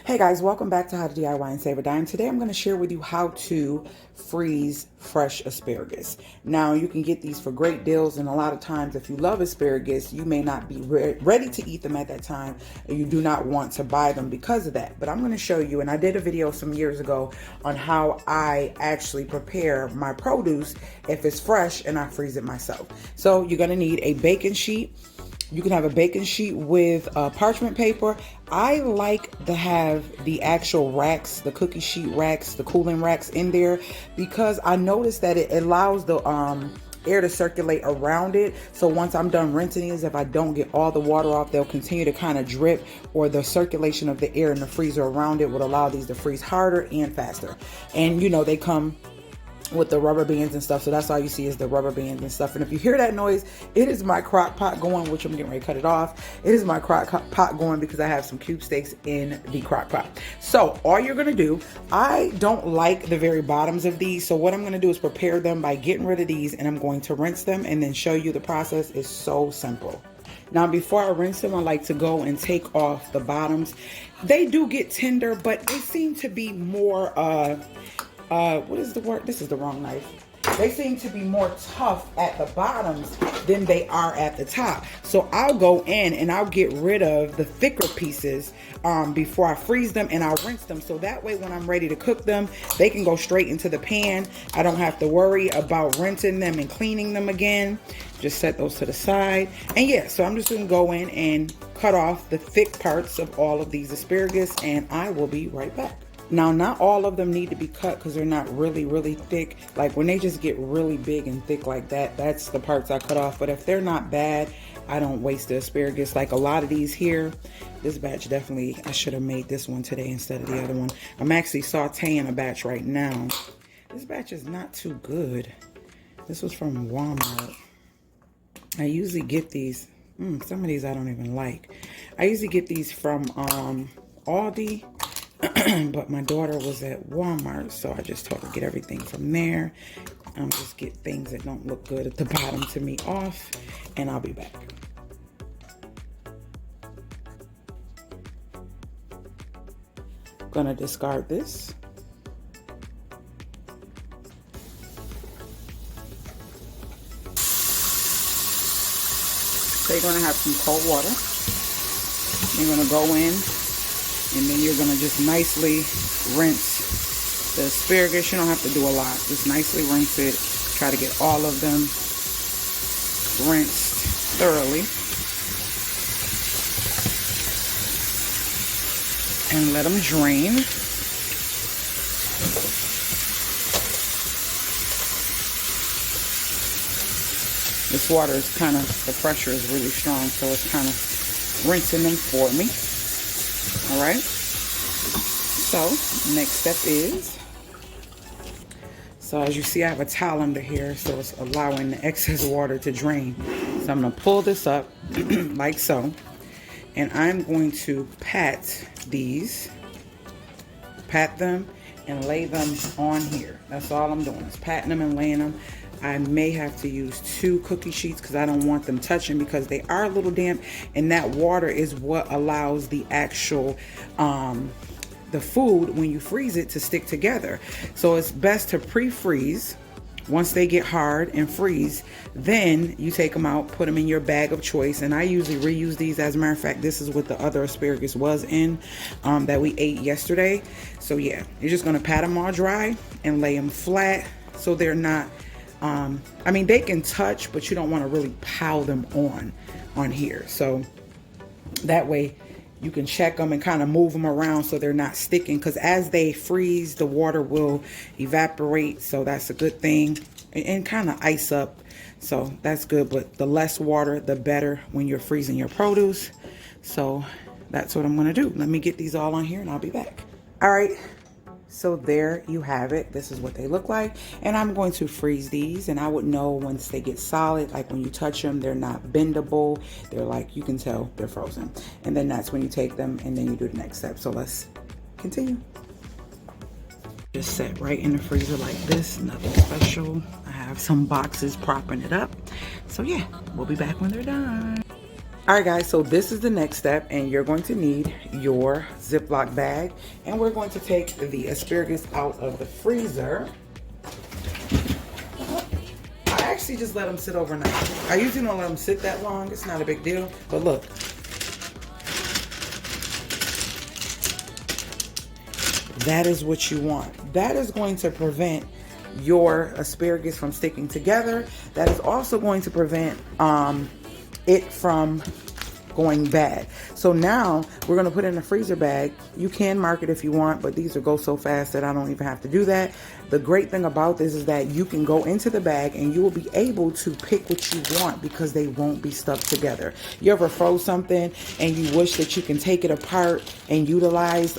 Hey guys, welcome back to How to DIY and Save a Dime. Today I'm going to share with you how to freeze fresh asparagus. Now you can get these for great deals, and a lot of times if you love asparagus, you may not be ready to eat them at that time, and you do not want to buy them because of that. But I'm going to show you, and I did a video some years ago on how I actually prepare my produce if it's fresh and I freeze it myself. So you're going to need a baking sheet. You can have a baking sheet with parchment paper. I like to have the actual racks, the cookie sheet racks, the cooling racks in there, because I noticed that it allows the air to circulate around it. So once I'm done rinsing these, if I don't get all the water off, they'll continue to kind of drip, or the circulation of the air in the freezer around it would allow these to freeze harder and faster. And you know, they come with the rubber bands and stuff, so that's all you see is the rubber bands and stuff. And if you hear that noise, it is my crock pot going, which I'm getting ready to cut it off. It is my crock pot going because I have some cube steaks in the crock pot. So all you're gonna do, I don't like the very bottoms of these, so what I'm gonna do is prepare them by getting rid of these, and I'm going to rinse them and then show you the process. Is so simple. Now, before I rinse them, I like to go and take off the bottoms. They do get tender, but they seem to be more what is the word? This is the wrong knife. They seem to be more tough at the bottoms than they are at the top. So I'll go in and I'll get rid of the thicker pieces before I freeze them, and I'll rinse them. So that way when I'm ready to cook them, they can go straight into the pan. I don't have to worry about rinsing them and cleaning them again. Just set those to the side. And yeah, so I'm just gonna go in and cut off the thick parts of all of these asparagus, and I will be right back. Now, not all of them need to be cut because they're not really thick. Like when they just get really big and thick like that, that's the parts I cut off. But if they're not bad, I don't waste the asparagus. Like a lot of these here, this batch definitely, I should have made this one today instead of the other one. I'm actually sauteing a batch right now. This batch is not too good. This was from Walmart. I usually get these, some of these I don't even like. I usually get these from Aldi. But my daughter was at Walmart, so I just told her to get everything from there. Just get things that don't look good at the bottom to me off, and I'll be back. Gonna discard this. So you're gonna have some cold water. You're gonna go in, and then you're gonna just nicely rinse the asparagus. You don't have to do a lot. Just nicely rinse it. Try to get all of them rinsed thoroughly. And let them drain. This water is kind of, the pressure is really strong, so it's kind of rinsing them for me. All right, so next step is, so as you see, I have a towel under here, so it's allowing the excess water to drain. So I'm going to pull this up like so, and I'm going to pat these, pat them and lay them on here. That's all I'm doing, is patting them and laying them. I may have to use 2 cookie sheets because I don't want them touching, because they are a little damp, and that water is what allows the actual the food, when you freeze it, to stick together. So it's best to pre-freeze. Once they get hard and freeze, then you take them out, put them in your bag of choice. And I usually reuse these. As a matter of fact, this is what the other asparagus was in that we ate yesterday. So yeah, you're just gonna pat them all dry and lay them flat so they're not I mean, they can touch, but you don't want to really pile them on here. So that way you can check them and kind of move them around so they're not sticking, because as they freeze, the water will evaporate. So that's a good thing, and kind of ice up. So that's good, but the less water, the better when you're freezing your produce. So that's what I'm going to do. Let me get these all on here and I'll be back. All right. So there you have it. This is what they look like. And I'm going to freeze these, and I would know once they get solid, like when you touch them, they're not bendable. They're like, you can tell they're frozen. And then that's when you take them and then you do the next step. So let's continue. Just set right in the freezer like this, nothing special. I have some boxes propping it up. So yeah, we'll be back when they're done. All right, guys, so this is the next step, and you're going to need your Ziploc bag, and we're going to take the asparagus out of the freezer. I actually just let them sit overnight. I usually don't let them sit that long. It's not a big deal, but look. That is what you want. That is going to prevent your asparagus from sticking together. That is also going to prevent it from going bad. So now we're going to put it in a freezer bag. You can mark it if you want, but these will go so fast that I don't even have to do that. The great thing about this is that you can go into the bag and you will be able to pick what you want because they won't be stuck together. You ever froze something and you wish that you can take it apart and utilize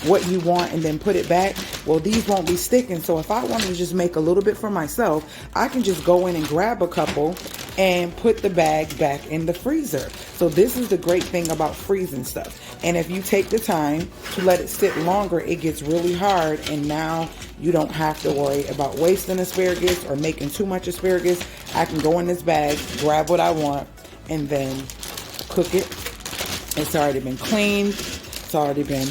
what you want and then put it back? Well, these won't be sticking. So if I wanted to just make a little bit for myself, I can just go in and grab a couple and put the bag back in the freezer. So this is the great thing about freezing stuff. And if you take the time to let it sit longer, it gets really hard, and now you don't have to worry about wasting asparagus or making too much asparagus. I can go in this bag, grab what I want, and then cook it. It's already been cleaned. It's already been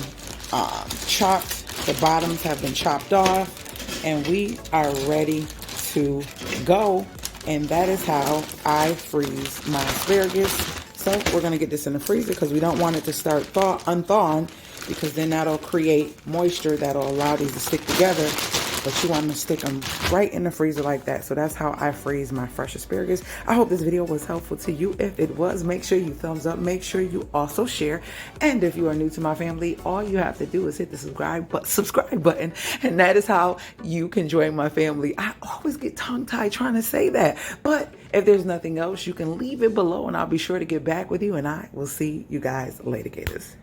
chopped. The bottoms have been chopped off, and we are ready to go. And that is how I freeze my asparagus. So we're going to get this in the freezer because we don't want it to start unthawing, because then that'll create moisture that'll allow these to stick together. But you want to stick them right in the freezer like that. So that's how I freeze my fresh asparagus. I hope this video was helpful to you. If it was, make sure you thumbs up. Make sure you also share. And if you are new to my family, all you have to do is hit the subscribe button. And that is how you can join my family. I always get tongue-tied trying to say that. But if there's nothing else, you can leave it below and I'll be sure to get back with you. And I will see you guys later, Gators.